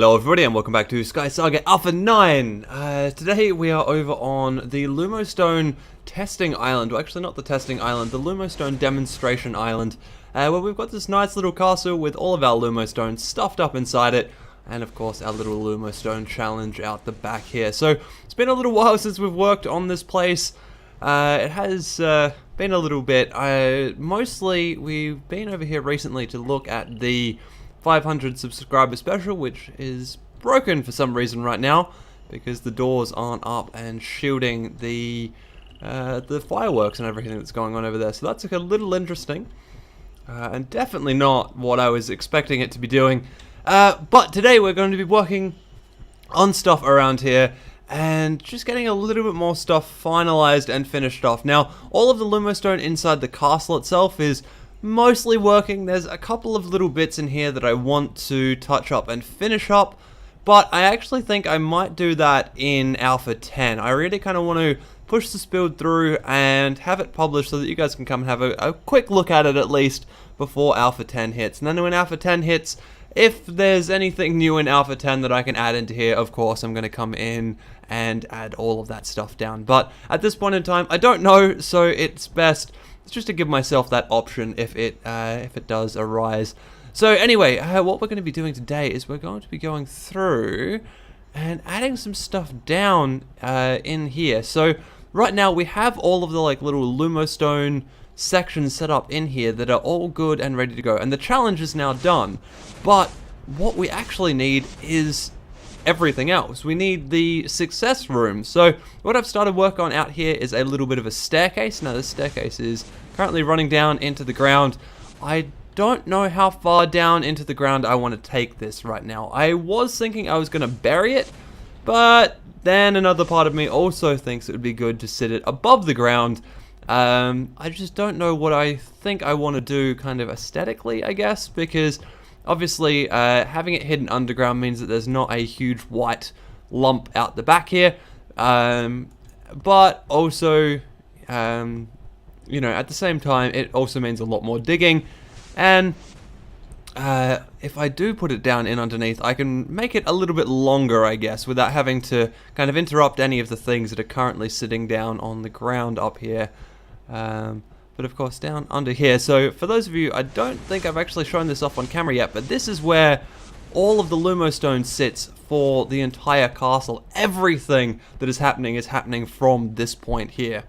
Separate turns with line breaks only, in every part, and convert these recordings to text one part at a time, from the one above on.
Hello everybody and welcome back to SkySaga Alpha 9! Today we are over on the Lumostone testing island, well actually not the testing island, the Lumostone demonstration island, where we've got this nice little castle with all of our Lumostone stuffed up inside it, and of course our little Lumostone challenge out the back here. So it's been a little while since we've worked on this place. It has been a little bit. Mostly we've been over here recently to look at the 500 subscriber special, which is broken for some reason right now because the doors aren't up and shielding the fireworks and everything that's going on over there. So that's a little interesting, and definitely not what I was expecting it to be doing. But today we're going to be working on stuff around here and just getting a little bit more stuff finalized and finished off. Now, all of the Lumostone inside the castle itself is mostly working. There's a couple of little bits in here that I want to touch up and finish up, but I actually think I might do that in Alpha 10. I really kind of want to push this build through and have it published so that you guys can come and have a quick look at it at least before Alpha 10 hits. And then when Alpha 10 hits, if there's anything new in Alpha 10 that I can add into here, of course I'm going to come in and add all of that stuff down. But at this point in time, I don't know, so it's best just to give myself that option if it does arise. So anyway, what we're going to be doing today is we're going to be going through and adding some stuff down in here. So right now we have all of the little Lumostone sections set up in here that are all good and ready to go, and the challenge is now done. But what we actually need is everything else. We need the success room. So what I've started work on out here is a little bit of a staircase. Now this staircase is currently running down into the ground. I don't know how far down into the ground I want to take this right now. I was thinking I was going to bury it, but then another part of me also thinks it would be good to sit it above the ground. I just don't know what I think I want to do kind of aesthetically, I guess, because obviously, having it hidden underground means that there's not a huge white lump out the back here, but also, you know, at the same time, it also means a lot more digging, and if I do put it down in underneath, I can make it a little bit longer, I guess, without having to kind of interrupt any of the things that are currently sitting down on the ground up here. But of course down under here. So for those of you, I don't think I've actually shown this off on camera yet, but this is where all of the Lumostone sits for the entire castle. Everything that is happening from this point here.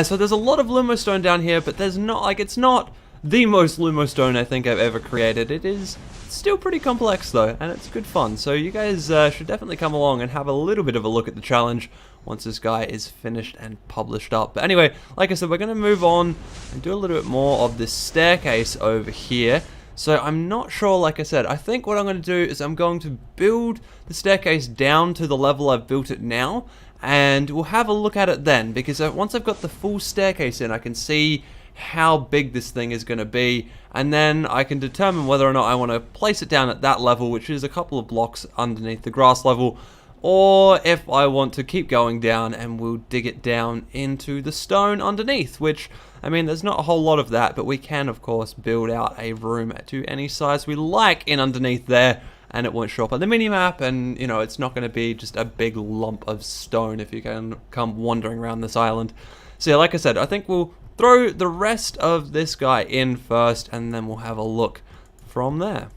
So there's a lot of Lumostone down here, but there's not, it's not the most Lumostone I think I've ever created. It is still pretty complex though, and it's good fun. So you guys should definitely come along and have a little bit of a look at the challenge once this guy is finished and published up. But anyway, like I said, we're going to move on and do a little bit more of this staircase over here. So I'm not sure, like I said, I think what I'm going to do is I'm going to build the staircase down to the level I've built it now, and we'll have a look at it then, because once I've got the full staircase in, I can see how big this thing is going to be, and then I can determine whether or not I want to place it down at that level, which is a couple of blocks underneath the grass level, or if I want to keep going down and we'll dig it down into the stone underneath, which, I mean, there's not a whole lot of that, but we can of course build out a room to any size we like in underneath there, and it won't show up on the minimap, and you know, it's not going to be just a big lump of stone if you can come wandering around this island. So yeah, like I said, I think we'll throw the rest of this guy in first, and then we'll have a look from there.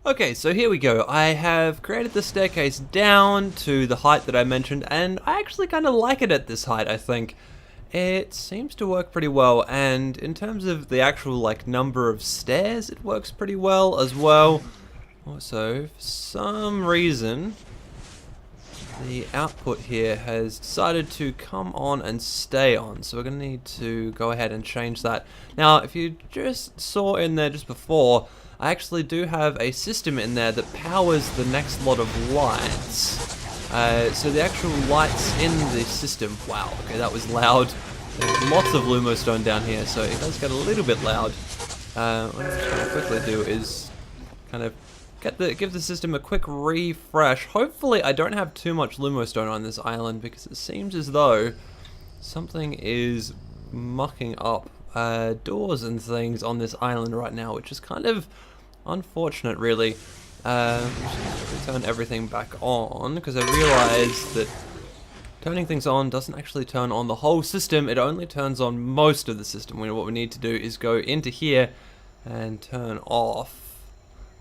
Okay, so here we go. I have created the staircase down to the height that I mentioned, and I actually kind of like it at this height, I think. It seems to work pretty well, and in terms of the actual number of stairs, it works pretty well as well. Also, for some reason, the output here has decided to come on and stay on, so we're going to need to go ahead and change that. Now, if you just saw in there just before, I actually do have a system in there that powers the next lot of lights. So the actual lights in the system, wow, okay, that was loud. There's lots of Lumostone down here, so it does get a little bit loud. What I'm just going to quickly do is kind of give the system a quick refresh. Hopefully I don't have too much Lumostone on this island, because it seems as though something is mucking up doors and things on this island right now, which is kind of unfortunate, really. Turn everything back on, because I realized that turning things on doesn't actually turn on the whole system, it only turns on most of the system. What we need to do is go into here and turn off,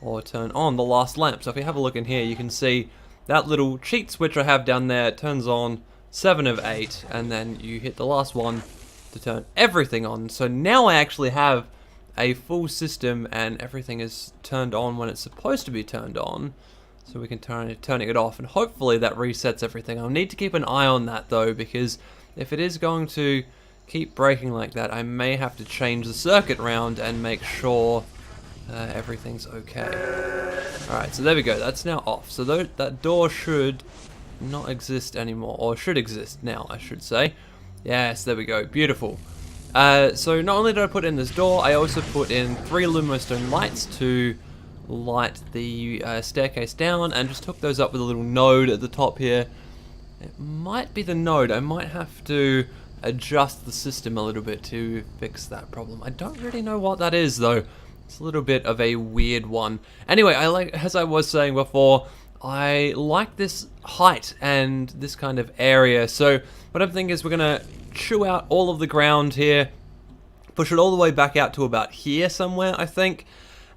or turn on the last lamp. So if you have a look in here, you can see that little cheat switch I have down there turns on 7 of 8, and then you hit the last one to turn everything on. So now I actually have a full system and everything is turned on when it's supposed to be turned on. So we can turning it off, and hopefully that resets everything. I'll need to keep an eye on that though, because if it is going to keep breaking like that, I may have to change the circuit round and make sure everything's okay. Alright, so there we go, that's now off. So that door should not exist anymore, or should exist now, I should say. Yes, there we go, beautiful. So not only did I put in this door, I also put in 3 Lumostone lights to light the staircase down, and just hook those up with a little node at the top here. It might be the node, I might have to adjust the system a little bit to fix that problem. I don't really know what that is though. It's a little bit of a weird one. Anyway, as I was saying before, I like this height and this kind of area. So what I'm thinking is we're gonna chew out all of the ground here, push it all the way back out to about here somewhere, I think.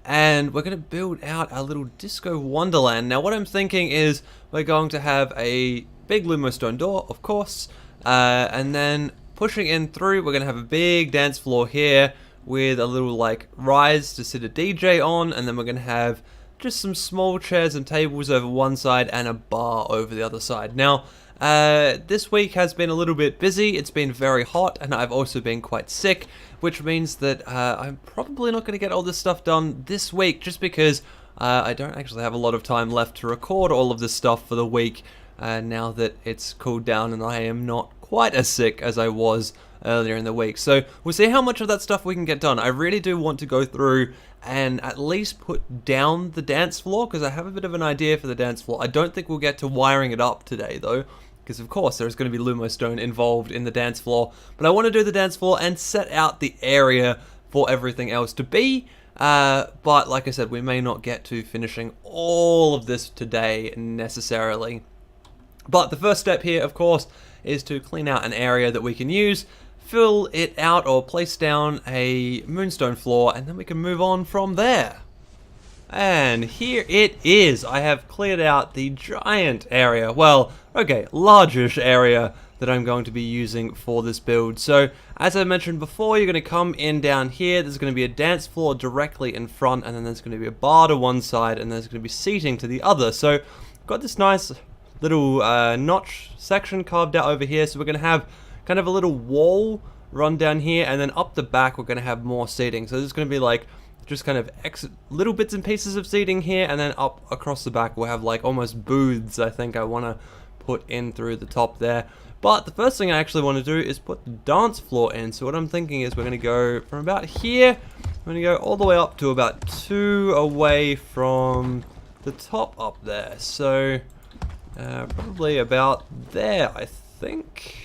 And we're going to build out our little disco wonderland. Now what I'm thinking is we're going to have a big Lumostone door, of course, and then pushing in through, we're going to have a big dance floor here with a little like rise to sit a DJ on, and then we're going to have just some small chairs and tables over one side and a bar over the other side. Now this week has been a little bit busy, it's been very hot, and I've also been quite sick, which means that I'm probably not going to get all this stuff done this week, just because I don't actually have a lot of time left to record all of this stuff for the week, now that it's cooled down and I am not quite as sick as I was earlier in the week. So we'll see how much of that stuff we can get done. I really do want to go through and at least put down the dance floor, because I have a bit of an idea for the dance floor. I don't think we'll get to wiring it up today though, because of course there's going to be Lumostone involved in the dance floor, but I want to do the dance floor and set out the area for everything else to be, but like I said, we may not get to finishing all of this today necessarily. But the first step here, of course, is to clean out an area that we can use, fill it out, or place down a moonstone floor, and then we can move on from there. And here it is. I have cleared out the giant area, well, okay, largish area that I'm going to be using for this build. So, as I mentioned before, you're going to come in down here, there's going to be a dance floor directly in front, and then there's going to be a bar to one side, and there's going to be seating to the other. So, I've got this nice little notch section carved out over here, so we're going to have kind of a little wall run down here, and then up the back we're going to have more seating. So, there's going to be like just kind of little bits and pieces of seating here, and then up across the back we'll have like almost booths, I think I want to put in through the top there. But the first thing I actually want to do is put the dance floor in. So what I'm thinking is we're going to go from about here, we're going to go all the way up to about 2 away from the top up there. So probably about there, I think.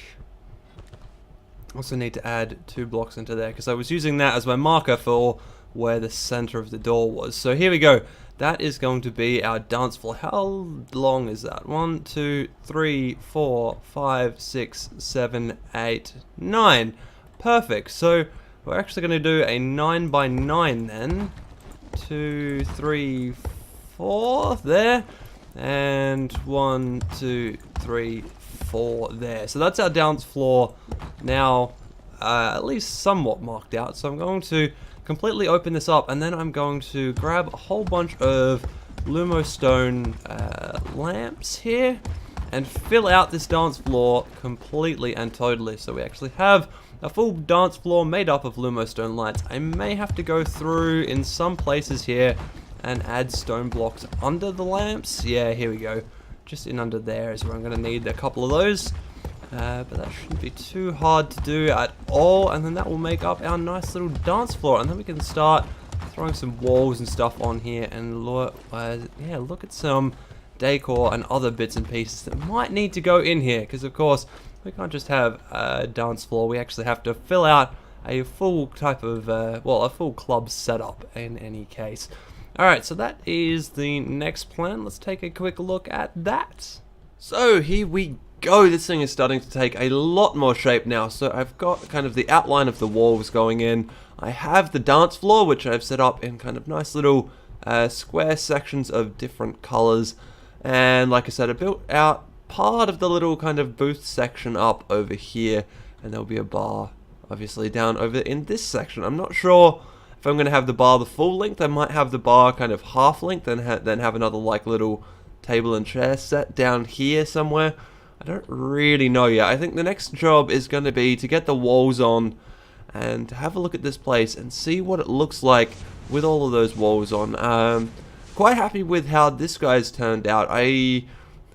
Also need to add 2 blocks into there, because I was using that as my marker for where the center of the door was. So here we go. That is going to be our dance floor. How long is that? 1, 2, 3, 4, 5, 6, 7, 8, 9. Perfect. So we're actually going to do a 9 by 9 then. 2, 3, 4 there. And 1, 2, 3, 4 there. So that's our dance floor now, at least somewhat marked out. So I'm going to completely open this up, and then I'm going to grab a whole bunch of Lumostone lamps here and fill out this dance floor completely and totally. So we actually have a full dance floor made up of Lumostone lights. I may have to go through in some places here and add stone blocks under the lamps. Yeah, here we go. Just in under there is where I'm going to need a couple of those. But that shouldn't be too hard to do at all, and then that will make up our nice little dance floor, and then we can start throwing some walls and stuff on here, and look at some decor and other bits and pieces that might need to go in here, because of course we can't just have a dance floor, we actually have to fill out a full type of, well, a full club setup in any case. Alright, so that is the next plan. Let's take a quick look at that. So here we go. This thing is starting to take a lot more shape now. So I've got kind of the outline of the walls going in. I have the dance floor, which I've set up in kind of nice little square sections of different colors. And like I said, I built out part of the little kind of booth section up over here. And there'll be a bar, obviously, down over in this section. I'm not sure if I'm going to have the bar the full length. I might have the bar kind of half length and then have another like little table and chair set down here somewhere. I don't really know yet. I think the next job is going to be to get the walls on and have a look at this place and see what it looks like with all of those walls on. Quite happy with how this guy's turned out. I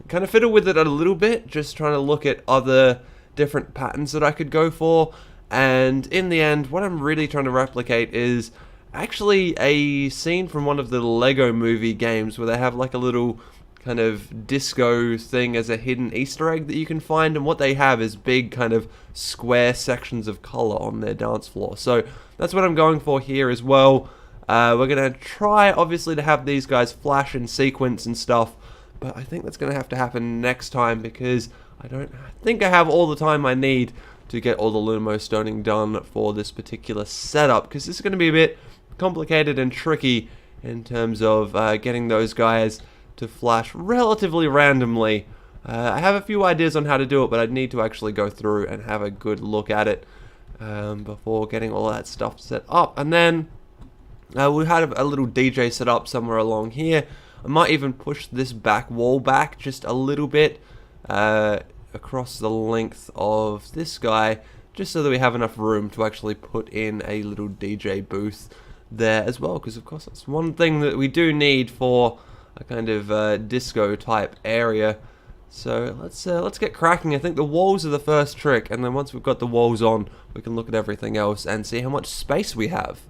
kind of fiddle with it a little bit, just trying to look at other different patterns that I could go for. And in the end, what I'm really trying to replicate is actually a scene from one of the Lego movie games where they have like a little kind of disco thing as a hidden Easter egg that you can find, and what they have is big kind of square sections of color on their dance floor. So that's what I'm going for here as well. We're going to try obviously to have these guys flash in sequence and stuff, but I think that's going to have to happen next time because I don't think I have all the time I need to get all the Lumostoning done for this particular setup, because this is going to be a bit complicated and tricky in terms of getting those guys to flash relatively randomly. I have a few ideas on how to do it, but I'd need to actually go through and have a good look at it before getting all that stuff set up. And then we had a little DJ set up somewhere along here. I might even push this back wall back just a little bit across the length of this guy, just so that we have enough room to actually put in a little DJ booth there as well, because of course that's one thing that we do need for a kind of disco type area. So let's get cracking. I think the walls are the first trick, and then once we've got the walls on, we can look at everything else and see how much space we have.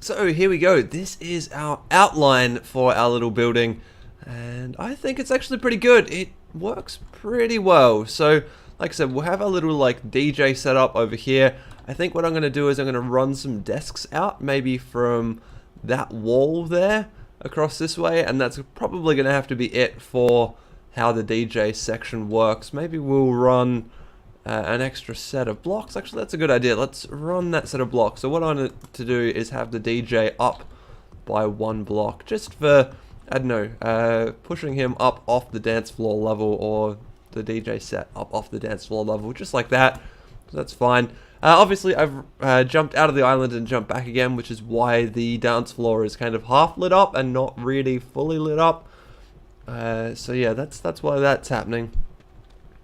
So here we go. This is our outline for our little building, and I think it's actually pretty good. It works pretty well. So like I said, we'll have a little like DJ set up over here. I think what I'm going to do is I'm going to run some desks out, maybe from that wall there across this way, and that's probably going to have to be it for how the DJ section works. Maybe we'll run an extra set of blocks. Actually, that's a good idea. Let's run that set of blocks. So what I want to do is have the DJ up by one block, just for, I don't know, pushing him up off the dance floor level, or the DJ set up off the dance floor level, just like that. So that's fine. Obviously, I've jumped out of the island and jumped back again, which is why the dance floor is kind of half lit up and not really fully lit up. So yeah, that's why that's happening.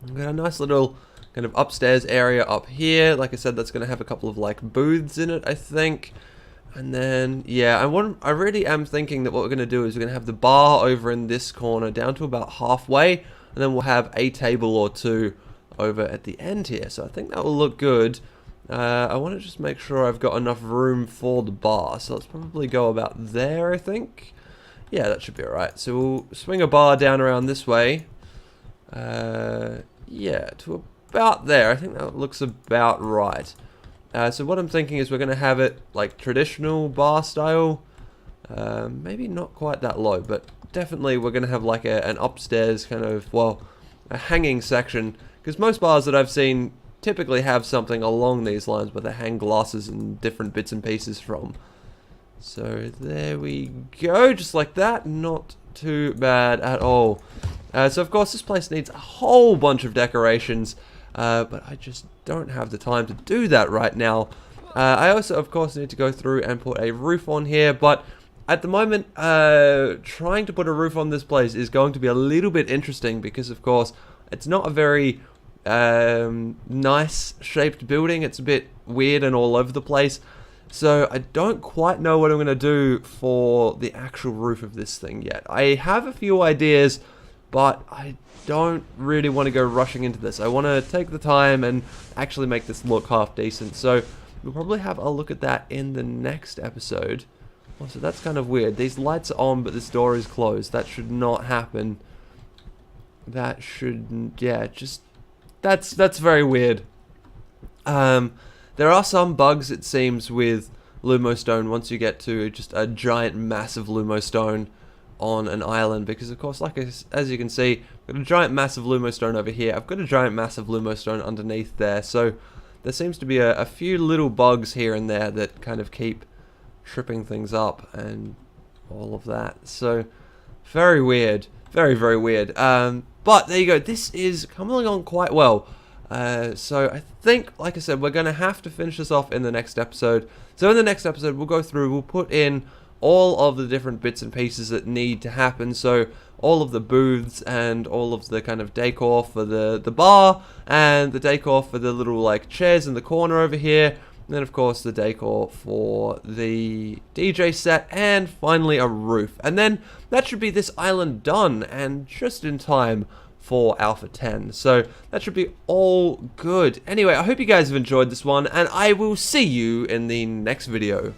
We've got a nice little kind of upstairs area up here. Like I said, that's going to have a couple of like booths in it, I think. And then, yeah, I really am thinking that what we're going to do is we're going to have the bar over in this corner down to about halfway, and then we'll have a table or two over at the end here. So I think that will look good. I want to just make sure I've got enough room for the bar. So let's probably go about there, I think. Yeah, that should be alright. So we'll swing a bar down around this way. Yeah, to about there. I think that looks about right. So what I'm thinking is we're going to have it like traditional bar style. Maybe not quite that low, but definitely we're going to have like an upstairs kind of, well, a hanging section. Because most bars that I've seen typically have something along these lines where they hang glasses and different bits and pieces from. So there we go, just like that. Not too bad at all. So of course this place needs a whole bunch of decorations, but I just don't have the time to do that right now. I also of course need to go through and put a roof on here, but at the moment trying to put a roof on this place is going to be a little bit interesting, because of course it's not a very nice shaped building. It's a bit weird and all over the place. So I don't quite know what I'm going to do for the actual roof of this thing yet. I have a few ideas, but I don't really want to go rushing into this. I want to take the time and actually make this look half decent. So we'll probably have a look at that in the next episode. Also, that's kind of weird. These lights are on, but this door is closed. That should not happen. That shouldn't, yeah, just, that's very weird. There are some bugs, it seems, with Lumostone once you get to just a giant, massive Lumostone on an island, because of course, as you can see, I've got a giant, massive Lumostone over here. I've got a giant, massive Lumostone underneath there, so there seems to be a few little bugs here and there that kind of keep tripping things up and all of that. So very weird, very, very weird. But there you go. This is coming along quite well. So I think, like I said, we're going to have to finish this off in the next episode. So in the next episode, we'll go through, we'll put in all of the different bits and pieces that need to happen. So all of the booths and all of the kind of decor for the bar, and the decor for the little like chairs in the corner over here. And then, of course, the decor for the DJ set, and finally a roof. And then that should be this island done, and just in time for Alpha 10. So that should be all good. Anyway, I hope you guys have enjoyed this one, and I will see you in the next video.